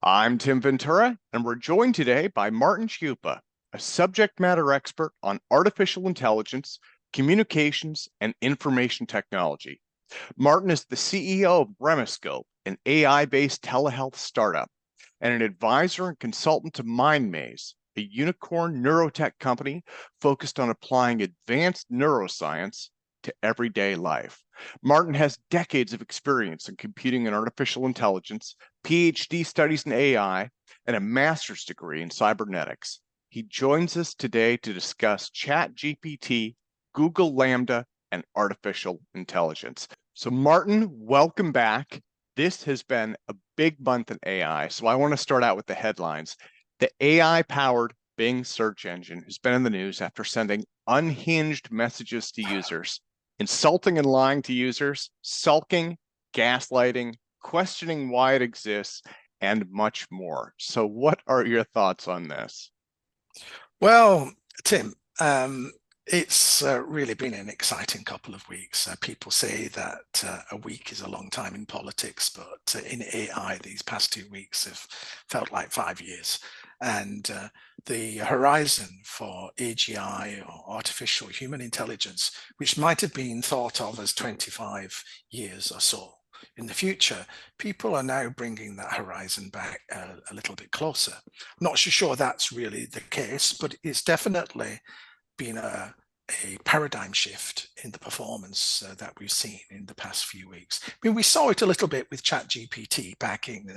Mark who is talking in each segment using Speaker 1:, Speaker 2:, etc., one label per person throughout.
Speaker 1: I'm Tim Ventura, and we're joined today by Martin Ciupa, a subject matter expert on artificial intelligence, communications, and information technology. Martin is the CEO of Remoscope, an AI-based telehealth startup, and an advisor and consultant to Mindmaze, a Unicorn Neurotech company focused on applying advanced neuroscience to everyday life. Martin has decades of experience in computing and artificial intelligence, PhD studies in AI, and a master's degree in cybernetics. He joins us today to discuss ChatGPT, Google Lambda, and artificial intelligence. So, Martin, welcome back. This has been a big month in AI, so I want to start out with the headlines. The AI-powered Bing search engine has been in the news after sending unhinged messages to users, insulting and lying to users, sulking, gaslighting, questioning why it exists, and much more. So what are your thoughts on this?
Speaker 2: Well, Tim, it's really been an exciting couple of weeks. People say that a week is a long time in politics, but in AI, these past 2 weeks have felt like 5 years. And the horizon for AGI, or artificial human intelligence, which might have been thought of as 25 years or so in the future, people are now bringing that horizon back a little bit closer. I'm not so sure that's really the case, but it's definitely been a paradigm shift in the performance that we've seen in the past few weeks. I mean, we saw it a little bit with ChatGPT back in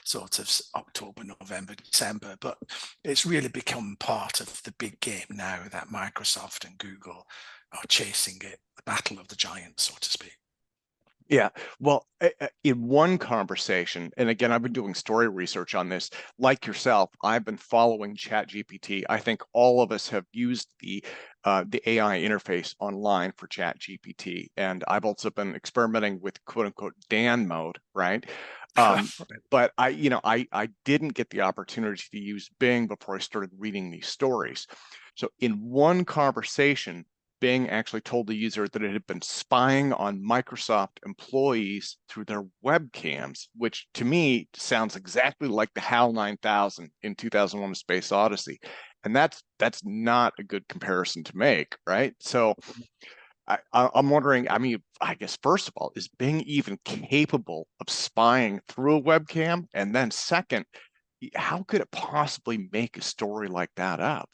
Speaker 2: sort of October, November, December, but it's really become part of the big game now that Microsoft and Google are chasing it, the battle of the giants, so to speak.
Speaker 1: Yeah, well, in one conversation, and again, I've been doing story research on this, like yourself, I've been following ChatGPT. I think all of us have used the AI interface online for ChatGPT, and I've also been experimenting with quote unquote Dan mode, right? But I didn't get the opportunity to use Bing before I started reading these stories. So in one conversation, Bing actually told the user that it had been spying on Microsoft employees through their webcams, which to me sounds exactly like the HAL 9000 in 2001: A Space Odyssey. And that's not a good comparison to make, right? So I'm wondering, I mean, I guess first of all, is Bing even capable of spying through a webcam? And then second, how could it possibly make a story like that up?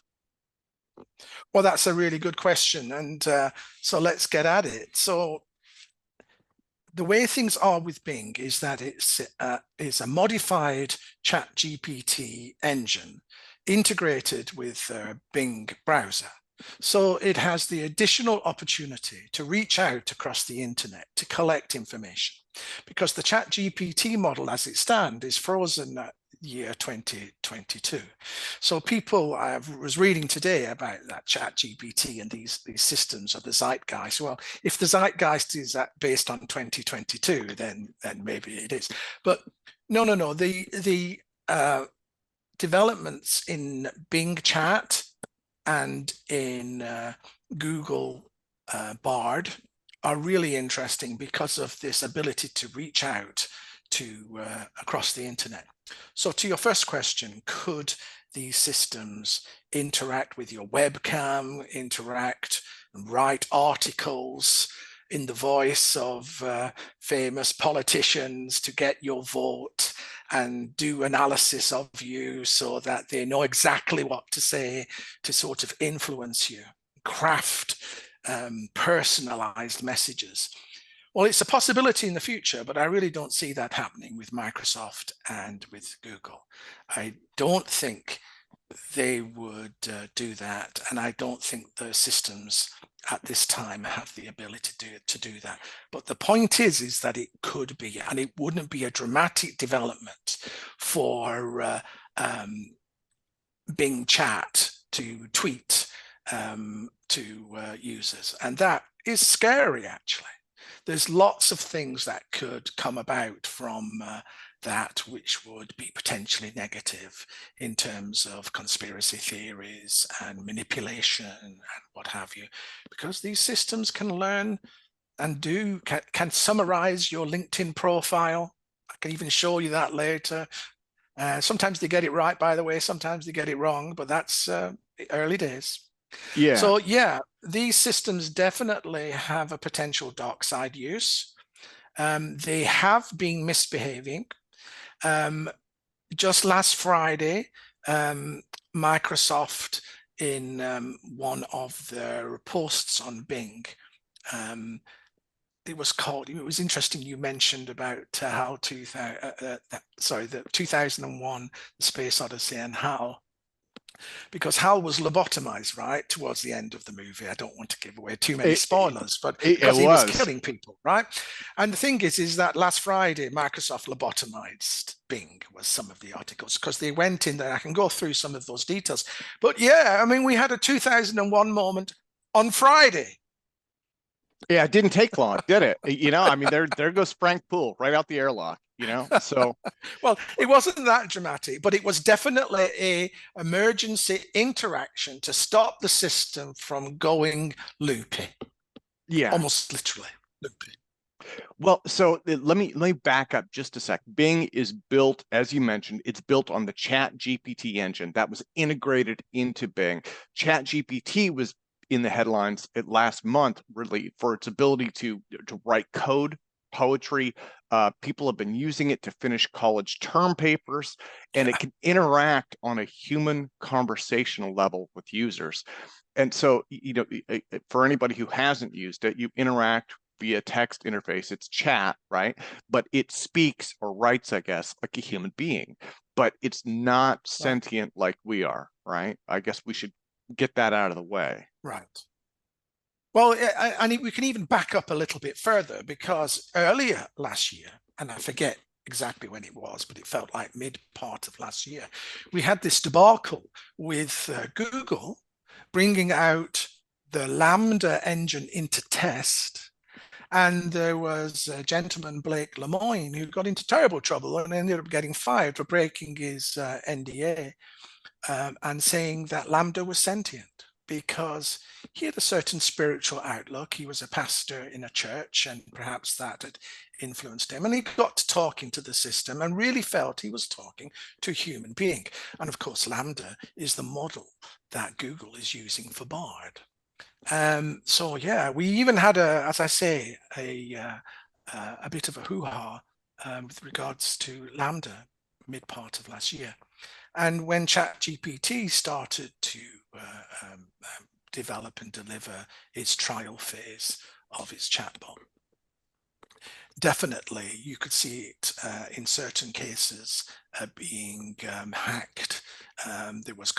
Speaker 2: Well, that's a really good question. And so let's get at it. So the way things are with Bing is that it's a modified ChatGPT engine integrated with Bing browser. So it has the additional opportunity to reach out across the internet to collect information, because the ChatGPT model as it stands is frozen at year 2022. So people, I was reading today about that ChatGPT and these systems of the zeitgeist. Well, if the zeitgeist is based on 2022, then maybe it is. But no. The developments in Bing Chat and in Google Bard are really interesting because of this ability to reach out to across the internet. So to your first question, could these systems interact with your webcam, interact and write articles in the voice of famous politicians to get your vote and do analysis of you so that they know exactly what to say to sort of influence you, craft personalized messages? Well, it's a possibility in the future, but I really don't see that happening with Microsoft and with Google. I don't think they would do that, and I don't think the systems at this time have the ability to do that. But the point is that it could be, and it wouldn't be a dramatic development for Bing Chat to tweet to users, and that is scary, actually. There's lots of things that could come about from that which would be potentially negative in terms of conspiracy theories and manipulation and what have you, because these systems can learn and can summarize your LinkedIn profile. I can even show you that later. Sometimes they get it right, by the way, sometimes they get it wrong, but that's early days.
Speaker 1: Yeah.
Speaker 2: So yeah, these systems definitely have a potential dark side use. They have been misbehaving. Just last Friday, Microsoft, in one of their posts on Bing, it was interesting you mentioned about how the 2001 Space Odyssey and HAL, because HAL was lobotomized right towards the end of the movie. I don't want to give away too many spoilers, but
Speaker 1: It
Speaker 2: because he was
Speaker 1: was.
Speaker 2: killing people, right? And the thing is that last Friday, Microsoft lobotomized Bing, was some of the articles, because they went in there. I can go through some of those details. But yeah, I mean, we had a 2001 moment on Friday.
Speaker 1: Yeah, it didn't take long, did it? I mean, there goes Frank Poole right out the airlock, So
Speaker 2: Well, it wasn't that dramatic, but it was definitely a emergency interaction to stop the system from going loopy,
Speaker 1: yeah.
Speaker 2: almost literally loopy.
Speaker 1: Well, so let me back up just a sec. Bing is built, as you mentioned, it's built on the ChatGPT engine that was integrated into Bing. ChatGPT was in the headlines last month, really, for its ability to write code, poetry. People have been using it to finish college term papers, and it
Speaker 2: Yeah,
Speaker 1: can interact on a human conversational level with users. And so, for anybody who hasn't used it, you interact via text interface. It's chat, right? But it speaks or writes, I guess, like a human being, but it's not
Speaker 2: right,
Speaker 1: sentient like we are, right? I guess we should get that out of the way.
Speaker 2: right. Well, and we can even back up a little bit further, because earlier last year, and I forget exactly when it was, but it felt like mid part of last year, we had this debacle with Google bringing out the Lambda engine into test. And there was a gentleman, Blake Lemoine, who got into terrible trouble and ended up getting fired for breaking his NDA, and saying that Lambda was sentient because he had a certain spiritual outlook. He was a pastor in a church, and perhaps that had influenced him. And he got to talking to the system and really felt he was talking to a human being. And of course, Lambda is the model that Google is using for Bard. So yeah, we even had as I say, a bit of a hoo-ha with regards to Lambda mid part of last year. And when ChatGPT started to develop and deliver its trial phase of its chatbot, definitely you could see it in certain cases being hacked. There was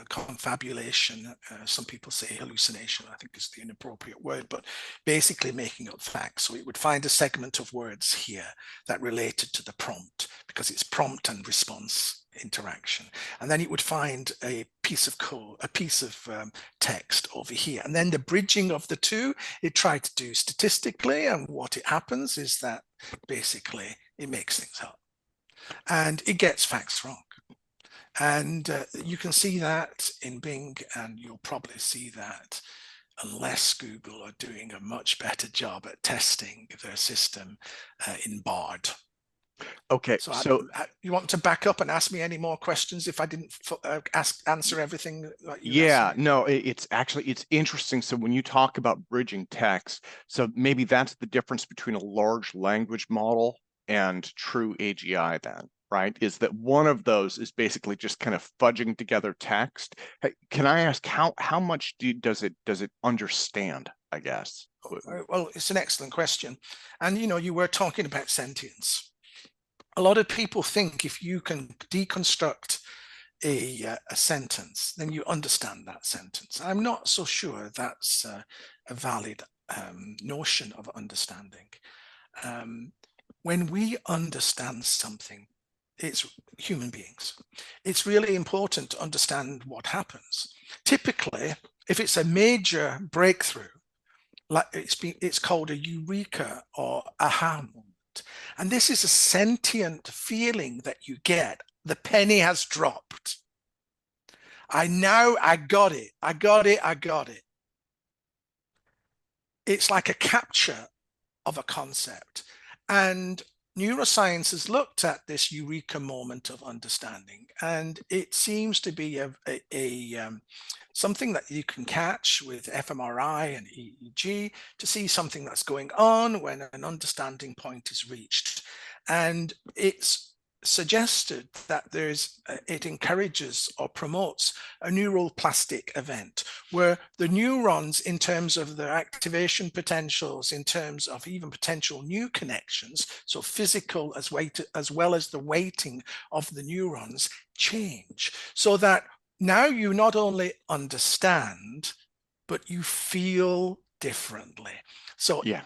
Speaker 2: confabulation. Some people say hallucination, I think is the inappropriate word, but basically making up facts. So it would find a segment of words here that related to the prompt, because it's prompt and response interaction, and then it would find a piece of code, a piece of text over here, and then the bridging of the two it tried to do statistically. And what it happens is that basically it makes things up and it gets facts wrong. And you can see that in Bing, and you'll probably see that unless Google are doing a much better job at testing their system in Bard.
Speaker 1: Okay,
Speaker 2: So
Speaker 1: so
Speaker 2: you want to back up and ask me any more questions if I didn't answer everything that you asked
Speaker 1: yeah,
Speaker 2: me?
Speaker 1: no, it's interesting. So when you talk about bridging text, so maybe that's the difference between a large language model and true AGI then, right? Is that one of those is basically just kind of fudging together text. Hey, can I ask how much does it understand, I guess?
Speaker 2: Well, it's an excellent question. And you were talking about sentience. A lot of people think if you can deconstruct a sentence, then you understand that sentence. I'm not so sure that's a valid notion of understanding. When we understand something, it's human beings. It's really important to understand what happens. Typically, if it's a major breakthrough, like it's called a eureka or aha moment. And this is a sentient feeling that you get. The penny has dropped. I got it. I got it. I got it. It's like a capture of a concept. And neuroscience has looked at this eureka moment of understanding, and it seems to be something that you can catch with fMRI and EEG to see something that's going on when an understanding point is reached. And it's suggested that it encourages or promotes a neuroplastic event where the neurons, in terms of their activation potentials, in terms of even potential new connections, so physical as well as the weighting of the neurons, change, so that now you not only understand, but you feel differently. So
Speaker 1: Yeah.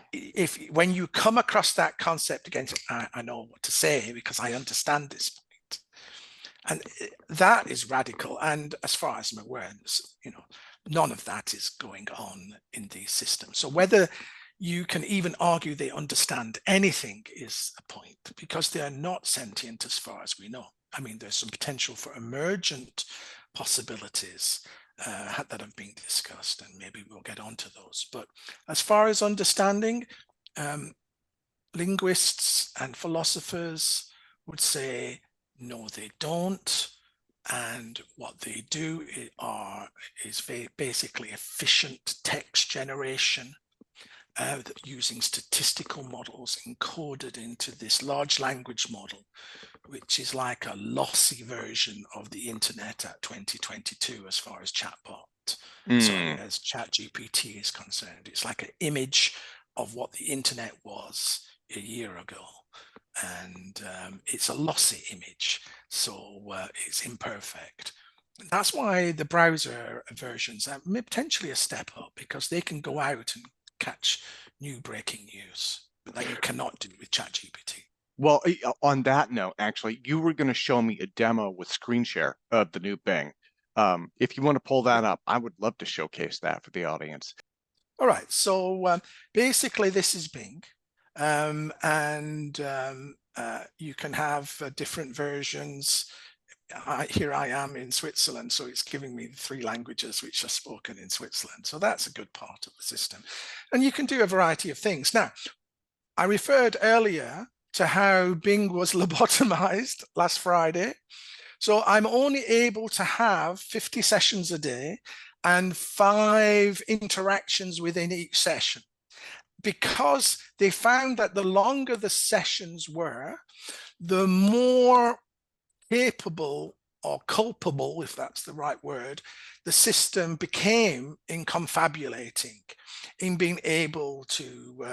Speaker 2: when you come across that concept again, I know what to say because I understand this point. And that is radical. And as far as I'm aware, none of that is going on in these systems. So whether you can even argue they understand anything is a point, because they are not sentient as far as we know. I mean, there's some potential for emergent possibilities that have been discussed, and maybe we'll get onto those. But as far as understanding, linguists and philosophers would say, no, they don't. And what they do is basically efficient text generation using statistical models encoded into this large language model, which is like a lossy version of the internet at 2022 as far as as ChatGPT is concerned. It's like an image of what the internet was a year ago. And it's a lossy image, so it's imperfect. That's why the browser versions are potentially a step up, because they can go out and catch new breaking news that you cannot do with ChatGPT.
Speaker 1: Well, on that note, actually, you were going to show me a demo with screen share of the new Bing. If you want to pull that up, I would love to showcase that for the audience.
Speaker 2: All right, so basically this is Bing. You can have different versions. Here I am in Switzerland, so it's giving me 3 languages which are spoken in Switzerland. So that's a good part of the system. And you can do a variety of things. Now, I referred earlier to how Bing was lobotomized last Friday. So I'm only able to have 50 sessions a day and 5 interactions within each session, because they found that the longer the sessions were, the more capable or culpable, if that's the right word, the system became in confabulating, in being able to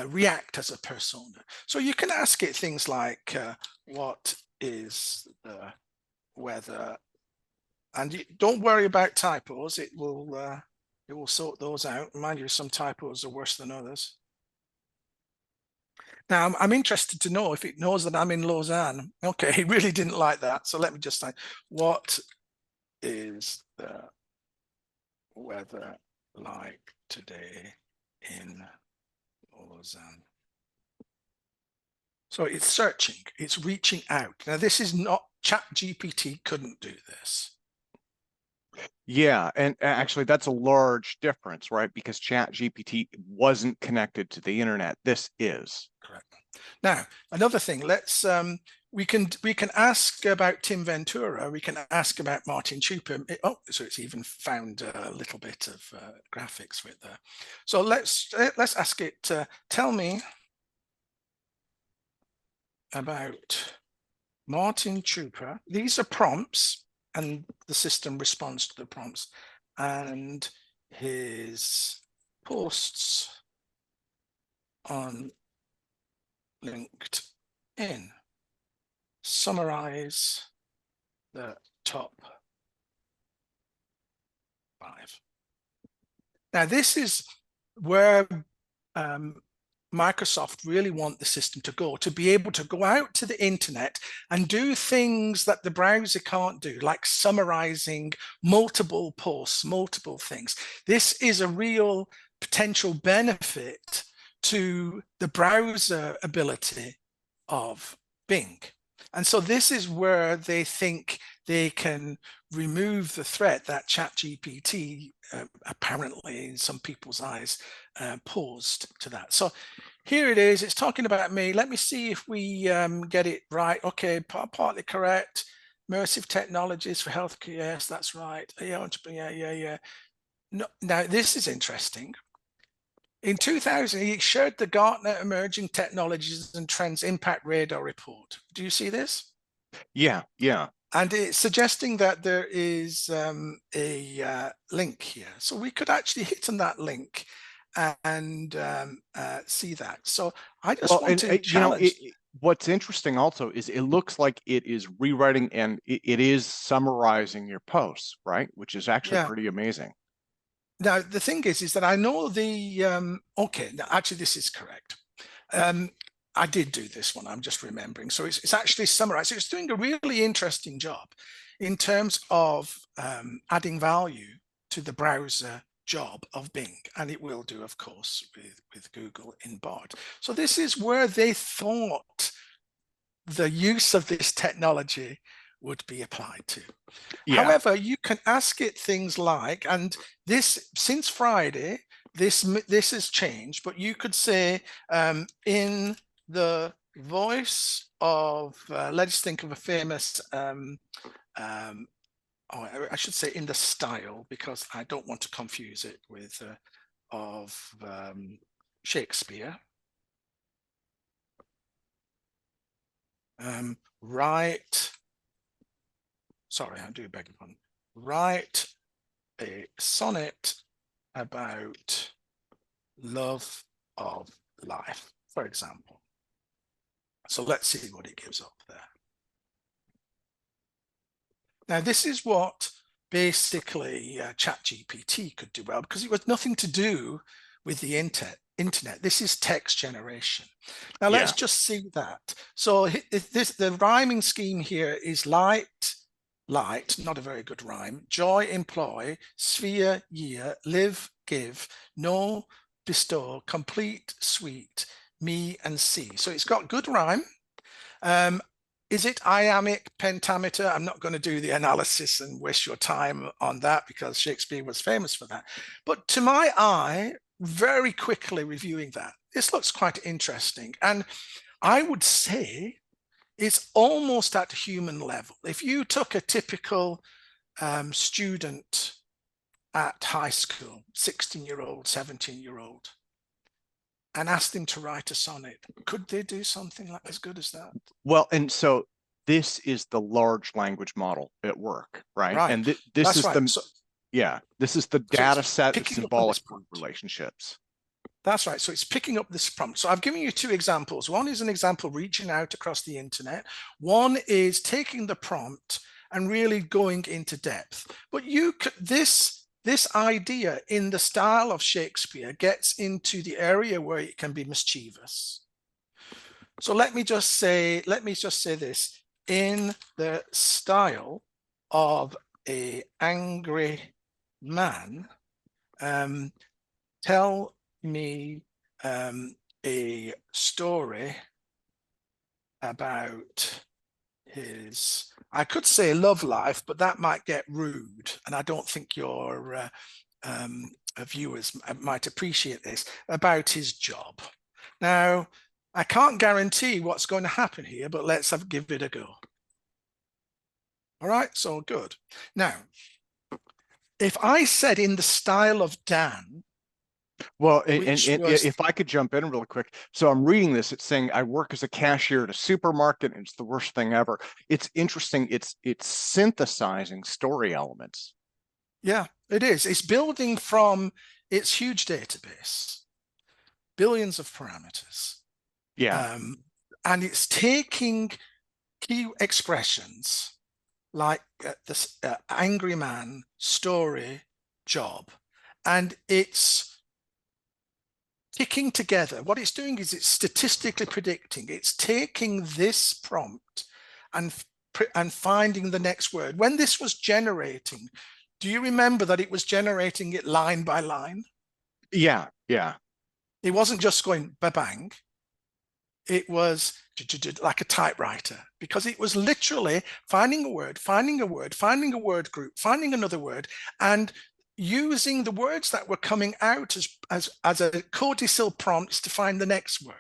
Speaker 2: react as a persona. So you can ask it things like, what is the weather? And don't worry about typos. It will sort those out. Mind you, some typos are worse than others. Now, I'm interested to know if it knows that I'm in Lausanne. Okay, he really didn't like that. So let me just say, what is the weather like today in Lausanne? So it's searching, it's reaching out. Now, this is not, ChatGPT couldn't do this.
Speaker 1: Yeah, and actually that's a large difference, right? Because ChatGPT wasn't connected to the internet. This is.
Speaker 2: Correct. Now, another thing, let's we can ask about Tim Ventura. We can ask about Martin Ciupa. So it's even found a little bit of graphics with there. So let's ask it. Tell me about Martin Ciupa. These are prompts, and the system responds to the prompts, and his posts on LinkedIn. Summarize the top 5. Now, this is where Microsoft really want the system to go, to be able to go out to the internet and do things that the browser can't do, like summarizing multiple posts, multiple things. This is a real potential benefit to the browser ability of Bing. And so this is where they think they can remove the threat that ChatGPT apparently in some people's eyes posed to that. So here it is. It's talking about me. Let me see if we get it right. Okay, partly correct. Immersive technologies for healthcare. Yes, that's right. Yeah, yeah. No, now, this is interesting. In 2000, he shared the Gartner Emerging Technologies and Trends Impact Radar report. Do you see this?
Speaker 1: Yeah, yeah.
Speaker 2: And it's suggesting that there is a link here. So we could actually hit on that link and see that. So I just
Speaker 1: Well,
Speaker 2: want
Speaker 1: and
Speaker 2: to challenge.
Speaker 1: what's interesting also is it looks like it is rewriting and it is summarizing your posts, right? Which is actually
Speaker 2: Yeah.
Speaker 1: pretty amazing.
Speaker 2: Now, the thing is that I know the, okay, now, actually, this is correct. I did do this one, I'm just remembering. So it's actually summarized. It's doing a really interesting job in terms of adding value to the browser job of Bing. And it will do, of course, with Google in Bard. So this is where they thought the use of this technology would be applied to.
Speaker 1: Yeah.
Speaker 2: However, you can ask it things like, and this, since Friday, this has changed, but you could say in the voice of, let's think of a famous, oh, I should say in the style, because I don't want to confuse it with of Shakespeare. Write, sorry, I do beg your pardon. Write a sonnet about love of life, for example. So let's see what it gives up there. Now, this is what basically ChatGPT could do well, because it was nothing to do with the internet. This is text generation. Now, let's
Speaker 1: Yeah.
Speaker 2: just see that. So the rhyming scheme here is light, not a very good rhyme, joy, employ, sphere, year, live, give, know, bestow, complete, sweet, me, and see. So it's got good rhyme. Is it iambic pentameter? I'm not going to do the analysis and waste your time on that because Shakespeare was famous for that. But to my eye, very quickly reviewing that, this looks quite interesting. And I would say it's almost at human level. If you took a typical student at high school, 16-year-old, 17-year-old, and asked him to write a sonnet, could they do something like as good as that?
Speaker 1: Well, and so this is the large language model at work, right?
Speaker 2: Right.
Speaker 1: And this
Speaker 2: That's
Speaker 1: is
Speaker 2: right.
Speaker 1: the, yeah, this is the
Speaker 2: So
Speaker 1: data
Speaker 2: it's
Speaker 1: set that's
Speaker 2: picking up on
Speaker 1: symbolic
Speaker 2: this
Speaker 1: for
Speaker 2: prompt.
Speaker 1: relationships.
Speaker 2: That's right. So it's picking up this prompt. So I've given you two examples. One is an example reaching out across the internet. One is taking the prompt and really going into depth. But you could, this idea in the style of Shakespeare gets into the area where it can be mischievous. So let me just say this in the style of a angry man. Tell me a story about his, I could say love life, but that might get rude. And I don't think your viewers might appreciate this, about his job. Now, I can't guarantee what's going to happen here, but let's give it a go. All right, so good. Now, if I said in the style of Dan,
Speaker 1: Well,
Speaker 2: which was,
Speaker 1: if I could jump in really quick. So I'm reading this, it's saying I work as a cashier at a supermarket and it's the worst thing ever. It's interesting. It's synthesizing story elements.
Speaker 2: yeah, it is. It's building from its huge database, billions of parameters.
Speaker 1: Yeah.
Speaker 2: And it's taking key expressions like this angry man, story, job, and it's picking together. What it's doing is it's statistically predicting. It's taking this prompt and finding the next word. When this was generating, do you remember that it was generating it line by line?
Speaker 1: Yeah. Yeah.
Speaker 2: It wasn't just going ba-bang. It was like a typewriter, because it was literally finding a word, finding a word, finding a word group, finding another word, and using the words that were coming out as a codicil prompts to find the next word.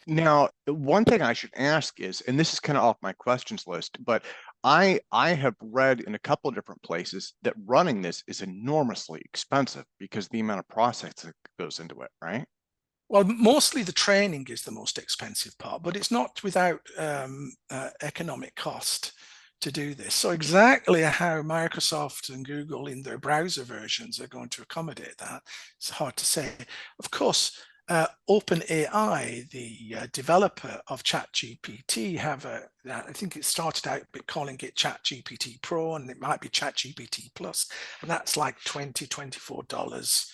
Speaker 1: Now, one thing I should ask is, and this is kind of off my questions list, but I have read in a couple of different places that running this is enormously expensive because the amount of processing that goes into it, right?
Speaker 2: Well, mostly the training is the most expensive part, but it's not without economic cost to do this. So exactly how Microsoft and Google in their browser versions are going to accommodate that, it's hard to say. Of course, OpenAI, the developer of ChatGPT, I think it started out calling it ChatGPT Pro, and it might be ChatGPT Plus, and that's like $24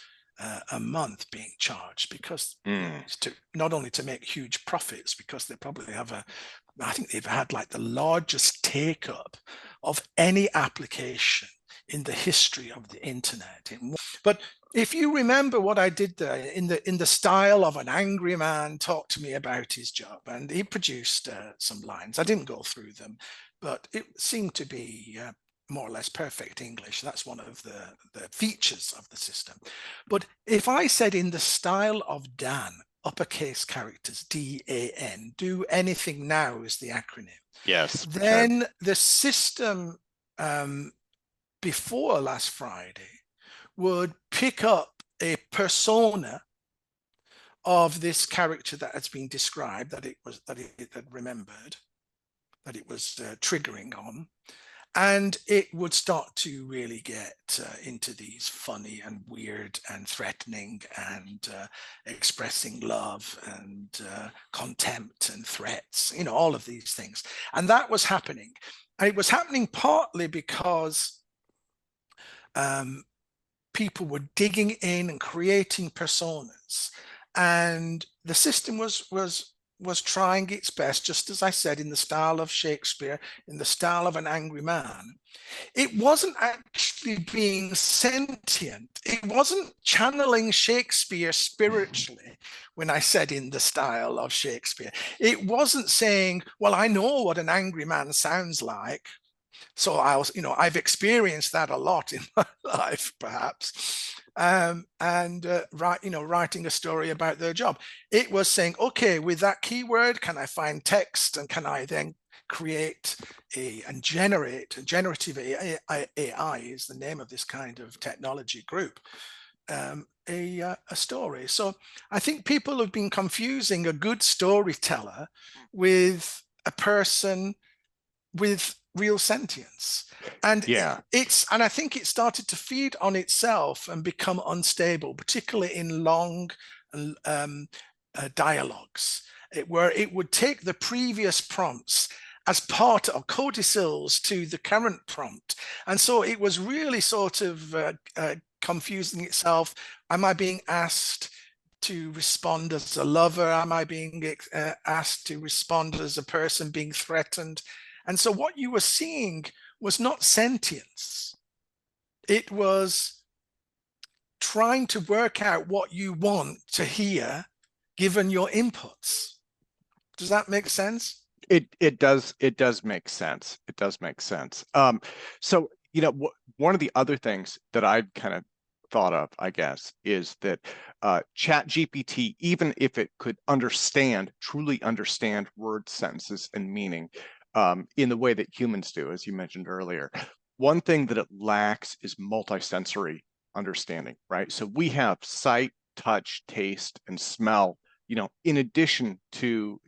Speaker 2: a month being charged, because it's not only to make huge profits, because they probably have I think they've had like the largest take up of any application in the history of the internet. But if you remember what I did there, in the style of an angry man talked to me about his job, and he produced some lines. I didn't go through them, but it seemed to be more or less perfect English. That's one of the features of the system. But if I said, in the style of Dan, uppercase characters, DAN, do anything now is the acronym.
Speaker 1: Yes.
Speaker 2: Then the system before last Friday would pick up a persona of this character that has been described, that it had remembered, that it was triggering on, and it would start to really get into these funny and weird and threatening and expressing love and contempt and threats, all of these things. And that was happening. And it was happening partly because people were digging in and creating personas, and the system was trying its best, just as I said, in the style of Shakespeare, in the style of an angry man. It wasn't actually being sentient. It wasn't channeling Shakespeare spiritually when I said in the style of Shakespeare. It wasn't saying, well, I know what an angry man sounds like, so I've experienced that a lot in my life, perhaps. Writing a story about their job. It was saying, okay, with that keyword, can I find text, and can I then create and generate, generative AI is the name of this kind of technology group, a story. So I think people have been confusing a good storyteller with a person with real sentience. And
Speaker 1: Yeah.
Speaker 2: and I think it started to feed on itself and become unstable, particularly in long dialogues, where it would take the previous prompts as part of codicils to the current prompt. And so it was really sort of confusing itself. Am I being asked to respond as a lover? Am I being asked to respond as a person being threatened? And so what you were seeing was not sentience. It was trying to work out what you want to hear given your inputs. Does that make sense?
Speaker 1: It does make sense. It does make sense. So one of the other things that I've kind of thought of, I guess, is that ChatGPT, even if it could truly understand words, sentences, and meaning in the way that humans do, as you mentioned earlier, one thing that it lacks is multisensory understanding, right? So we have sight, touch, taste, and smell, in addition to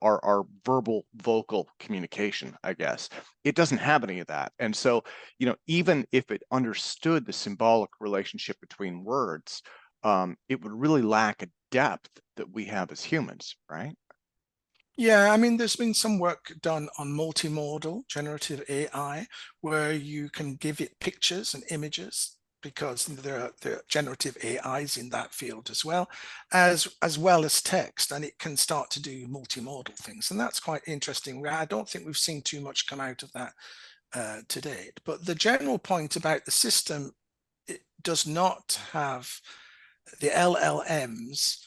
Speaker 1: our verbal vocal communication, I guess. It doesn't have any of that. And so, even if it understood the symbolic relationship between words, it would really lack a depth that we have as humans, right?
Speaker 2: Yeah, I mean, there's been some work done on multimodal generative AI, where you can give it pictures and images, because there are generative AIs in that field as well as text, and it can start to do multimodal things. And that's quite interesting. I don't think we've seen too much come out of that to date. But the general point about the system, it does not have the LLMs,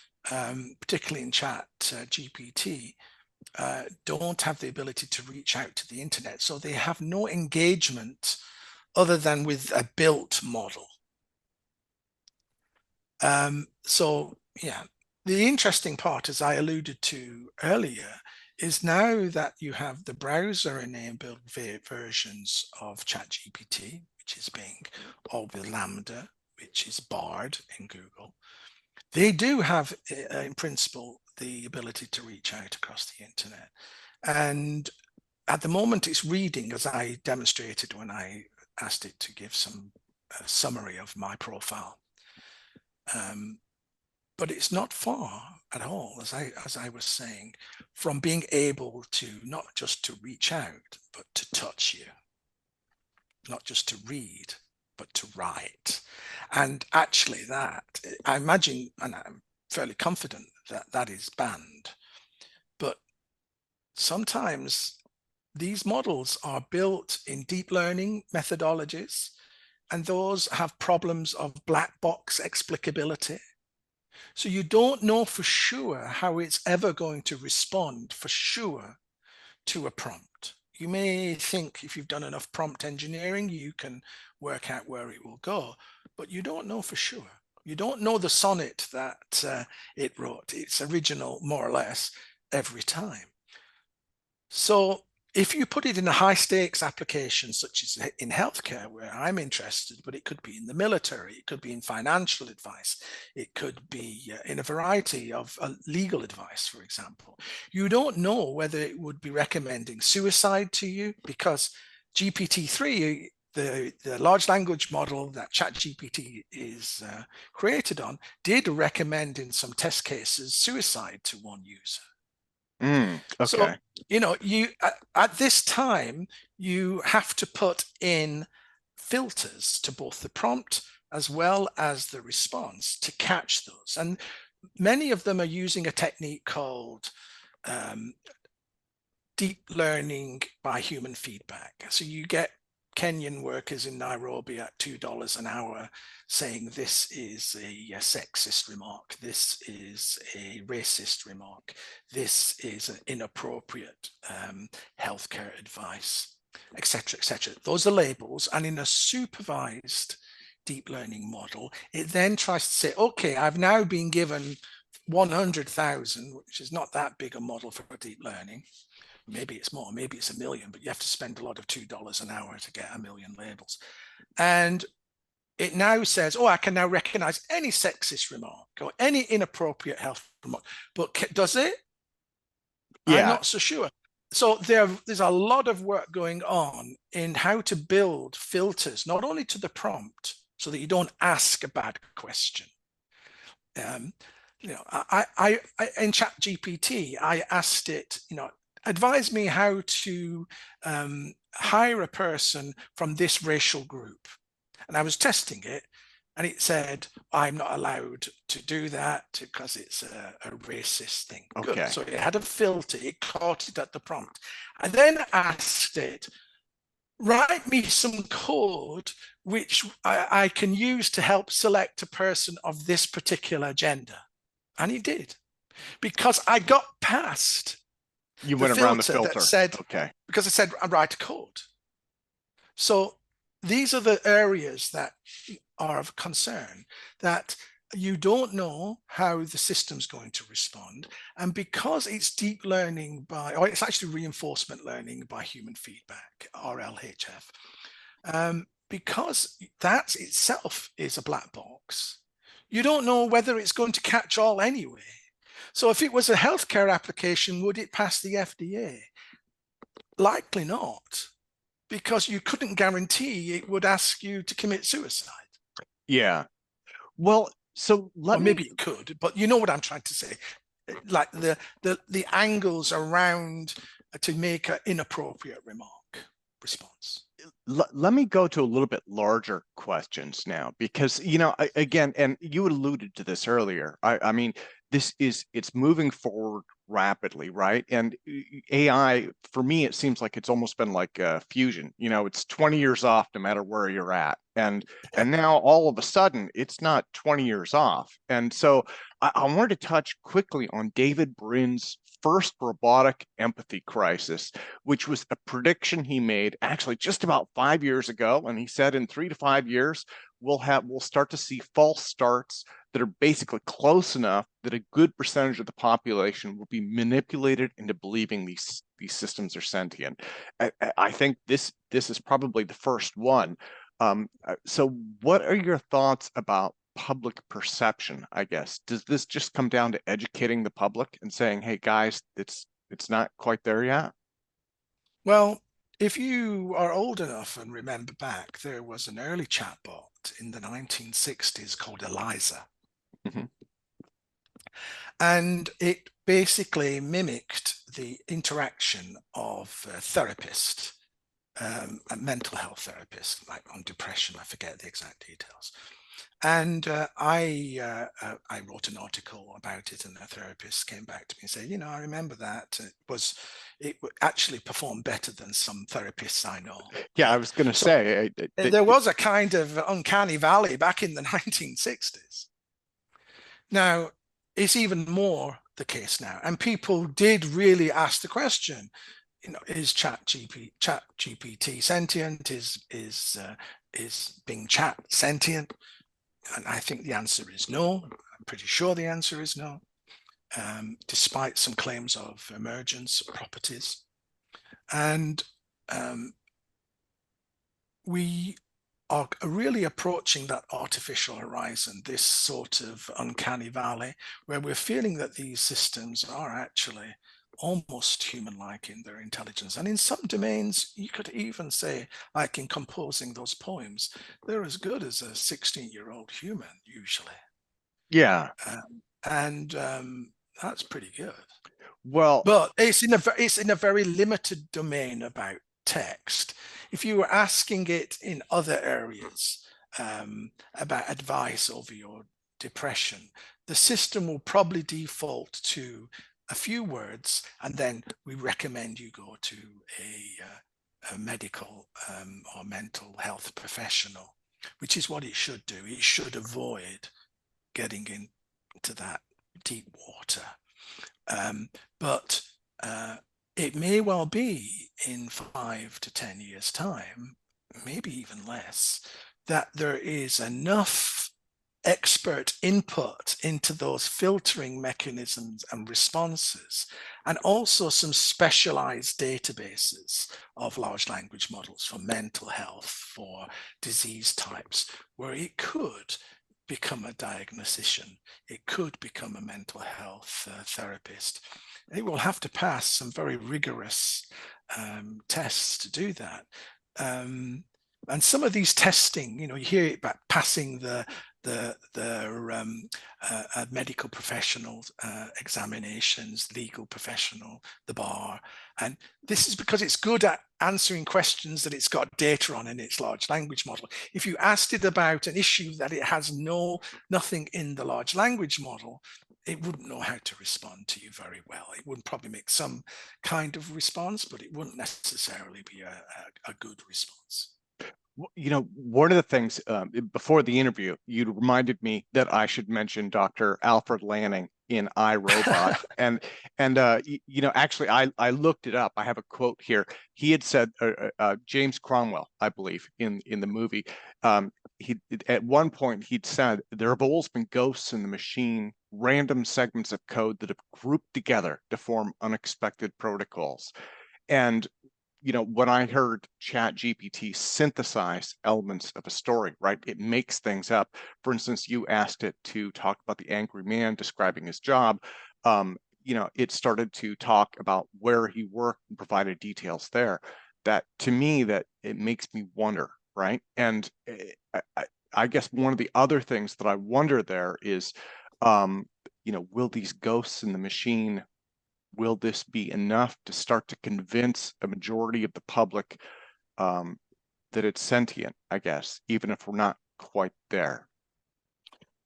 Speaker 2: particularly in Chat GPT, don't have the ability to reach out to the internet. So they have no engagement other than with a built model. So yeah, the interesting part, as I alluded to earlier, is now that you have the browser-enabled versions of ChatGPT, which is Bing, or with Lambda, which is Bard in Google, they do have, in principle, the ability to reach out across the internet. And at the moment, it's reading, as I demonstrated when I asked it to give some summary of my profile. But it's not far at all, as I was saying, from being able to not just to reach out, but to touch you, not just to read, but to write. And actually that, I imagine, and I'm fairly confident that that is banned, but sometimes these models are built in deep learning methodologies, and those have problems of black box explicability. So you don't know for sure how it's ever going to respond for sure to a prompt. You may think if you've done enough prompt engineering, you can work out where it will go, but you don't know for sure. You don't know the sonnet that it wrote, its original, more or less, every time. So if you put it in a high stakes application, such as in healthcare, where I'm interested, but it could be in the military, it could be in financial advice, it could be in a variety of legal advice, for example, you don't know whether it would be recommending suicide to you, because GPT-3, the large language model that ChatGPT is created on, did recommend in some test cases suicide to one user. So,
Speaker 1: Okay.
Speaker 2: you know, you at this time, you have to put in filters to both the prompt as well as the response to catch those. And many of them are using a technique called deep learning by human feedback. So you get Kenyan workers in Nairobi at $2 an hour saying this is a sexist remark, this is a racist remark, this is an inappropriate healthcare advice, etc., etc. Those are labels, and in a supervised deep learning model, it then tries to say, okay, I've now been given 100,000, which is not that big a model for deep learning. Maybe it's more, maybe it's 1 million, but you have to spend a lot of $2 an hour to get 1 million labels. And it now says, oh, I can now recognize any sexist remark or any inappropriate health remark. But does it? I'm
Speaker 1: Yeah.
Speaker 2: not so sure. So there's a lot of work going on in how to build filters, not only to the prompt, so that you don't ask a bad question. You know, I in ChatGPT, I asked it, you know, advise me how to hire a person from this racial group. And I was testing it, and it said, I'm not allowed to do that because it's a racist thing.
Speaker 1: Okay.
Speaker 2: Good. So it had a filter, it caught it at the prompt. I then asked it, write me some code which I can use to help select a person of this particular gender. And he did, because I got past
Speaker 1: You went around the filter
Speaker 2: that said,
Speaker 1: okay,
Speaker 2: because I said I write code. So these are the areas that are of concern, that you don't know how the system's going to respond. And because it's deep learning by, or it's actually reinforcement learning by human feedback, RLHF, because that itself is a black box, you don't know whether it's going to catch all anyway. So if it was a healthcare application, would it pass the FDA? Likely not, because you couldn't guarantee it would ask you to commit suicide.
Speaker 1: Yeah. Well, so
Speaker 2: or maybe it could, but you know what I'm trying to say. Like the angles around to make an inappropriate response.
Speaker 1: Let me go to a little bit larger questions now, because, you know, again, and you alluded to this earlier. I mean, it's moving forward rapidly, right? And AI, for me, it seems like it's almost been like fusion. You know, it's 20 years off no matter where you're at. And now all of a sudden it's not 20 years off. And so I wanted to touch quickly on David Brin's first robotic empathy crisis, which was a prediction he made actually just about 5 years ago. And he said in 3 to 5 years, we'll start to see false starts that are basically close enough that a good percentage of the population will be manipulated into believing these systems are sentient. I think this is probably the first one. So what are your thoughts about public perception, I guess? Does this just come down to educating the public and saying, hey guys, it's not quite there yet?
Speaker 2: Well, if you are old enough and remember back, there was an early chatbot in the 1960s called Eliza.
Speaker 1: Mhm.
Speaker 2: And it basically mimicked the interaction of a therapist, a mental health therapist, like on depression. I forget the exact details. And I wrote an article about it, and the therapist came back to me and said, you know, I remember that. It actually performed better than some therapists I know.
Speaker 1: Yeah, I was going to
Speaker 2: So
Speaker 1: say,
Speaker 2: there was a kind of uncanny valley back in the 1960s. Now, it's even more the case now. And people did really ask the question, you know, is ChatGPT sentient? Is Bing Chat sentient? And I think the answer is no. I'm pretty sure the answer is no, despite some claims of emergence properties. And we are really approaching that artificial horizon, this sort of uncanny valley, where we're feeling that these systems are actually almost human-like in their intelligence. And in some domains, you could even say, like in composing those poems, they're as good as a 16-year-old human, usually.
Speaker 1: yeah.
Speaker 2: And that's pretty good.
Speaker 1: Well,
Speaker 2: But it's in a very limited domain about text. If you were asking it in other areas about advice over your depression, the system will probably default to a few words, and then we recommend you go to a medical or mental health professional, which is what it should do. It should avoid getting into that deep water. But it may well be in 5 to 10 years' time, maybe even less, that there is enough expert input into those filtering mechanisms and responses, and also some specialized databases of large language models for mental health, for disease types, where it could become a diagnostician, it could become a mental health therapist. It will have to pass some very rigorous tests to do that. And some of these testing, you know, you hear about passing the medical professionals examinations, legal professional, the bar. And this is because it's good at answering questions that it's got data on in its large language model. If you asked it about an issue that it has nothing in the large language model, it wouldn't know how to respond to you very well. It wouldn't probably make some kind of response, but it wouldn't necessarily be a good response.
Speaker 1: you know, one of the things before the interview, you reminded me that I should mention Dr. Alfred Lanning in iRobot. You know, actually, I looked it up. I have a quote here. He had said, James Cromwell, I believe, in the movie, he at one point he'd said there have always been ghosts in the machine, random segments of code that have grouped together to form unexpected protocols. And you know, when I heard ChatGPT synthesize elements of a story, right, it makes things up. For instance, you asked it to talk about the angry man describing his job. You know, it started to talk about where he worked and provided details there. That to me, that it makes me wonder, right? And I guess one of the other things that I wonder there is, you know, will these ghosts in the machine, will this be enough to start to convince a majority of the public that it's sentient, I guess, even if we're not quite there?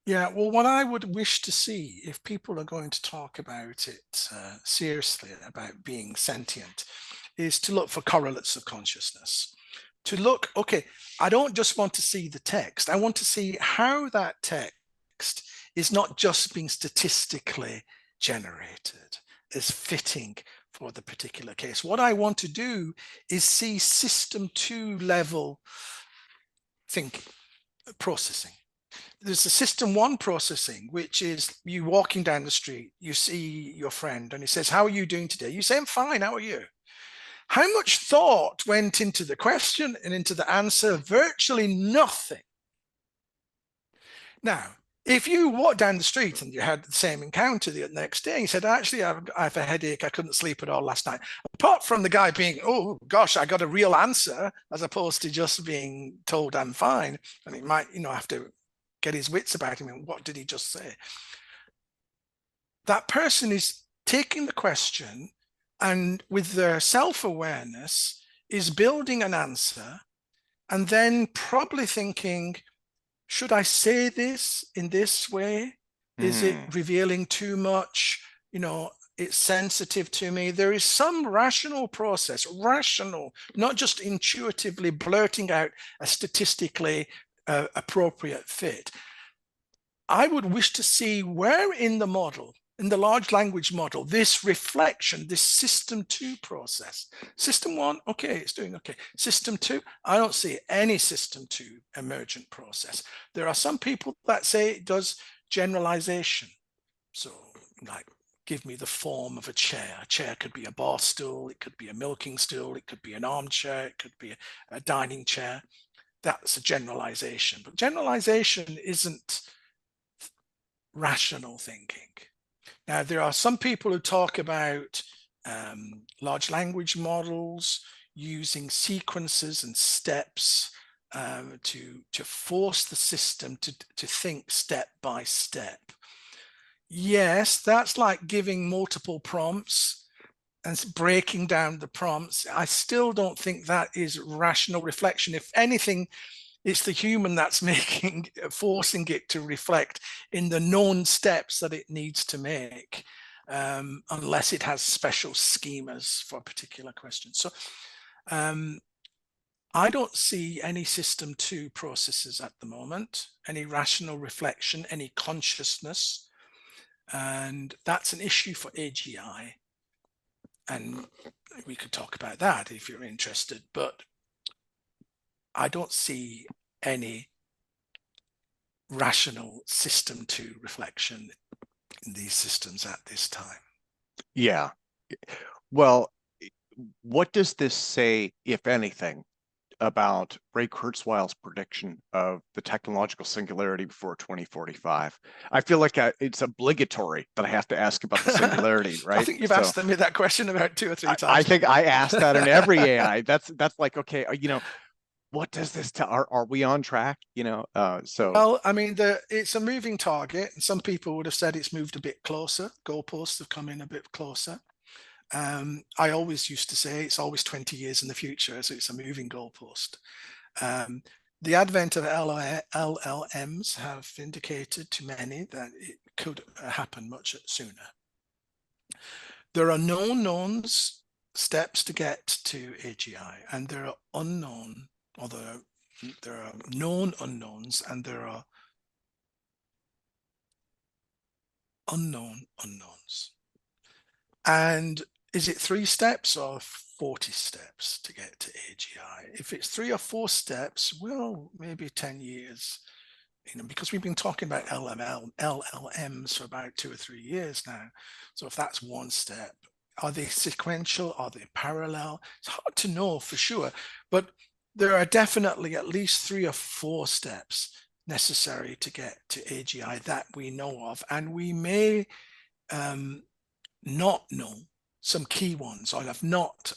Speaker 2: Yeah, well, what I would wish to see if people are going to talk about it seriously, about being sentient, is to look for correlates of consciousness. To look, okay, I don't just want to see the text, I want to see how that text is not just being statistically generated, as fitting for the particular case. What I want to do is see system 2 level thinking, processing. There's the system 1 processing, which is you walking down the street, you see your friend and he says, how are you doing today? You say, I'm fine, how are you? How much thought went into the question and into the answer? Virtually nothing. Now, if you walked down the street and you had the same encounter the next day, you said, actually, I have a headache, I couldn't sleep at all last night. Apart from the guy being, oh gosh, I got a real answer, as opposed to just being told I'm fine. And he might, have to get his wits about him. And what did he just say? That person is taking the question and with their self-awareness is building an answer and then probably thinking, should I say this in this way? Is it revealing too much? It's sensitive to me. There is some rational process, not just intuitively blurting out a statistically appropriate fit. I would wish to see where in the model, in the large language model, this reflection, this system 2 process. System 1, okay, it's doing okay. System 2, I don't see any system 2 emergent process. There are some people that say it does generalization. So like, give me the form of a chair. A chair could be a bar stool, it could be a milking stool, it could be an armchair, it could be a dining chair. That's a generalization. But generalization isn't rational thinking. Now, there are some people who talk about large language models using sequences and steps to force the system to think step by step. Yes, that's like giving multiple prompts and breaking down the prompts. I still don't think that is rational reflection. If anything, it's the human that's forcing it to reflect in the known steps that it needs to make, unless it has special schemas for particular questions. So I don't see any system 2 processes at the moment, any rational reflection, any consciousness. And that's an issue for AGI. And we could talk about that if you're interested, but I don't see any rational system 2 reflection in these systems at this time.
Speaker 1: Yeah. Well, what does this say, if anything, about Ray Kurzweil's prediction of the technological singularity before 2045? I feel like it's obligatory that I have to ask about the singularity, right?
Speaker 2: I think you've asked me that question about 2 or 3 times.
Speaker 1: I think I asked that in every AI. That's like, okay, what does this tell? Are we on track? So.
Speaker 2: Well, I mean, it's a moving target. Some people would have said it's moved a bit closer. Goalposts have come in a bit closer. I always used to say it's always 20 years in the future, so it's a moving goalpost. The advent of LLMs have indicated to many that it could happen much sooner. There are known knowns, steps to get to AGI, and there are unknown, or there are known unknowns, and there are unknown unknowns. And is it 3 steps or 40 steps to get to AGI? If it's 3 or 4 steps, well, maybe 10 years, because we've been talking about LLMs for about 2 or 3 years now. So if that's 1 step, are they sequential? Are they parallel? It's hard to know for sure, but there are definitely at least 3 or 4 steps necessary to get to AGI that we know of, and we may not know some key ones, or have not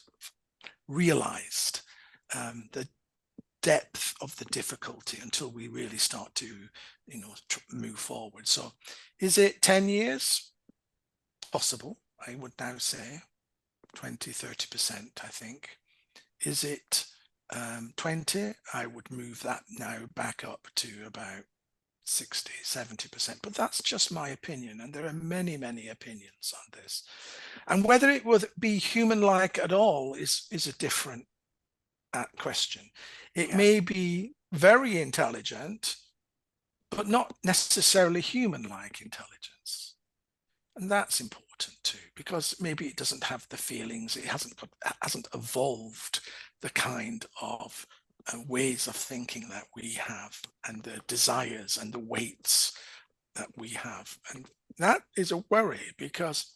Speaker 2: realized the depth of the difficulty until we really start to move forward. So is it 10 years? Possible, I would now say 20-30%, I think. Is it 20? I would move that now back up to about 60-70%, but that's just my opinion, and there are many opinions on this, and whether it would be human-like at all is a different question. It may be very intelligent, but not necessarily human-like intelligence, and that's important. important too, because maybe it doesn't have the feelings, it hasn't evolved the kind of ways of thinking that we have, and the desires and the weights that we have. And that is a worry, because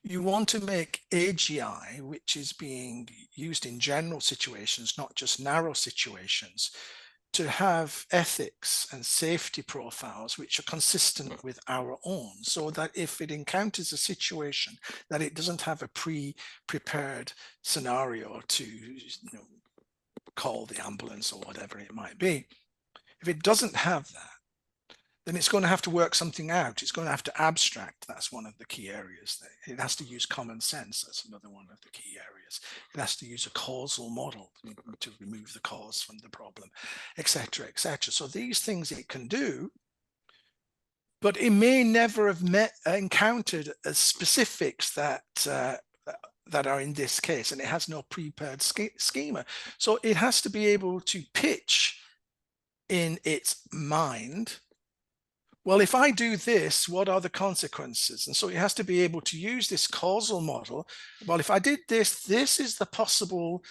Speaker 2: you want to make AGI, which is being used in general situations, not just narrow situations, to have ethics and safety profiles which are consistent with our own, so that if it encounters a situation, that it doesn't have a pre-prepared scenario to call the ambulance or whatever it might be. If it doesn't have that, then it's going to have to work something out. It's going to have to abstract. That's one of the key areas. It has to use common sense. That's another one of the key areas. It has to use a causal model to remove the cause from the problem, etc., etc. So these things it can do, but it may never have encountered specifics that are in this case, and it has no prepared schema. So it has to be able to pitch in its mind, well, if I do this, what are the consequences? And so it has to be able to use this causal model. Well, if I did this, this is the possible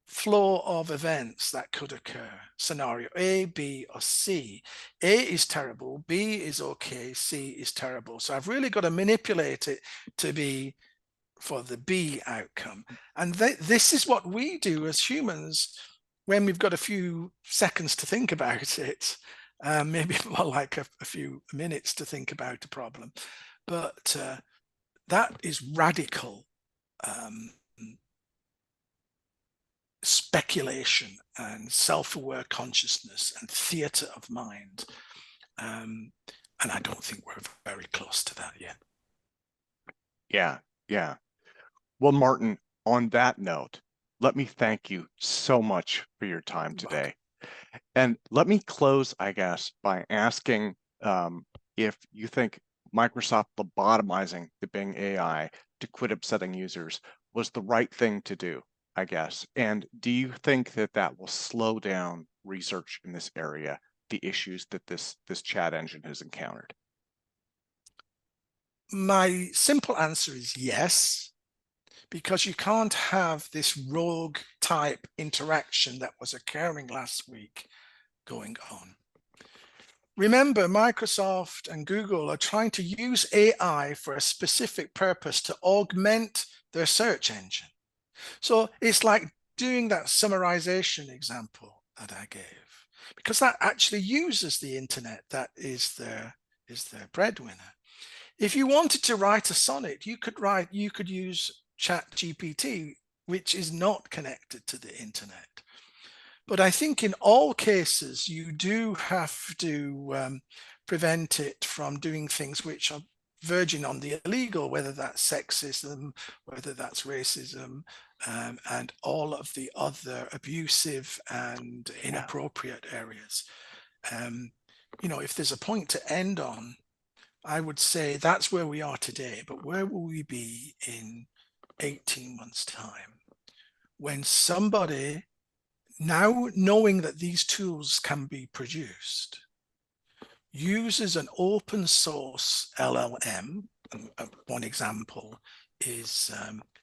Speaker 2: flow of events that could occur. Scenario A, B, or C. A is terrible, B is okay, C is terrible. So I've really got to manipulate it to be for the B outcome. And this is what we do as humans when we've got a few seconds to think about it. Maybe more like a few minutes to think about a problem. But that is radical speculation and self-aware consciousness and theater of mind. And I don't think we're very close to that yet.
Speaker 1: Yeah. Well, Martin, on that note, let me thank you so much for your time today. And let me close, I guess, by asking if you think Microsoft lobotomizing the Bing AI to quit upsetting users was the right thing to do, I guess. And do you think that that will slow down research in this area, the issues that this chat engine has encountered?
Speaker 2: My simple answer is yes, because you can't have this rogue type interaction that was occurring last week going on. Remember, Microsoft and Google are trying to use AI for a specific purpose to augment their search engine. So it's like doing that summarization example that I gave, because that actually uses the internet. That is their breadwinner. If you wanted to write a sonnet, you could use ChatGPT, which is not connected to the internet. But I think in all cases, you do have to prevent it from doing things which are verging on the illegal, whether that's sexism, whether that's racism, and all of the other abusive and inappropriate areas. If there's a point to end on, I would say that's where we are today, but where will we be in 18 months' time when somebody, now knowing that these tools can be produced, uses an open source LLM? One example is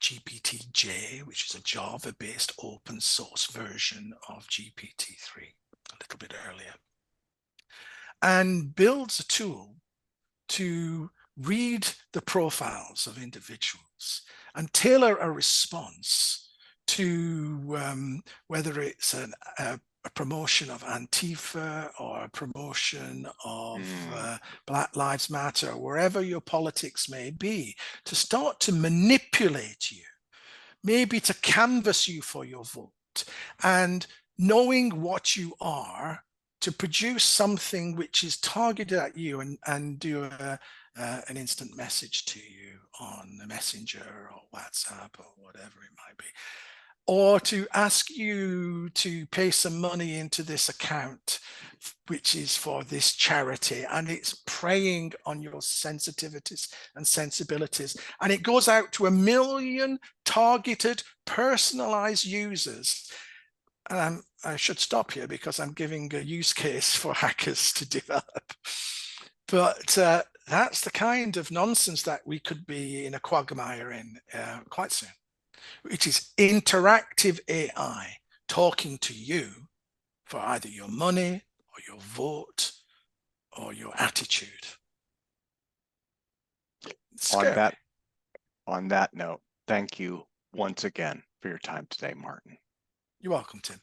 Speaker 2: GPT-J, which is a Java-based open source version of GPT-3, a little bit earlier, and builds a tool to read the profiles of individuals and tailor a response to whether it's a promotion of Antifa or a promotion of Black Lives Matter, or wherever your politics may be, to start to manipulate you, maybe to canvass you for your vote, and knowing what you are, to produce something which is targeted at you and do an instant message to you on the Messenger or WhatsApp or whatever it might be, or to ask you to pay some money into this account, which is for this charity, and it's preying on your sensitivities and sensibilities, and it goes out to 1 million targeted, personalized users. And I should stop here because I'm giving a use case for hackers to develop. But that's the kind of nonsense that we could be in a quagmire in quite soon, which is interactive AI talking to you for either your money or your vote or your attitude. Scary.
Speaker 1: On that note, thank you once again for your time today, Martin.
Speaker 2: You're welcome, Tim.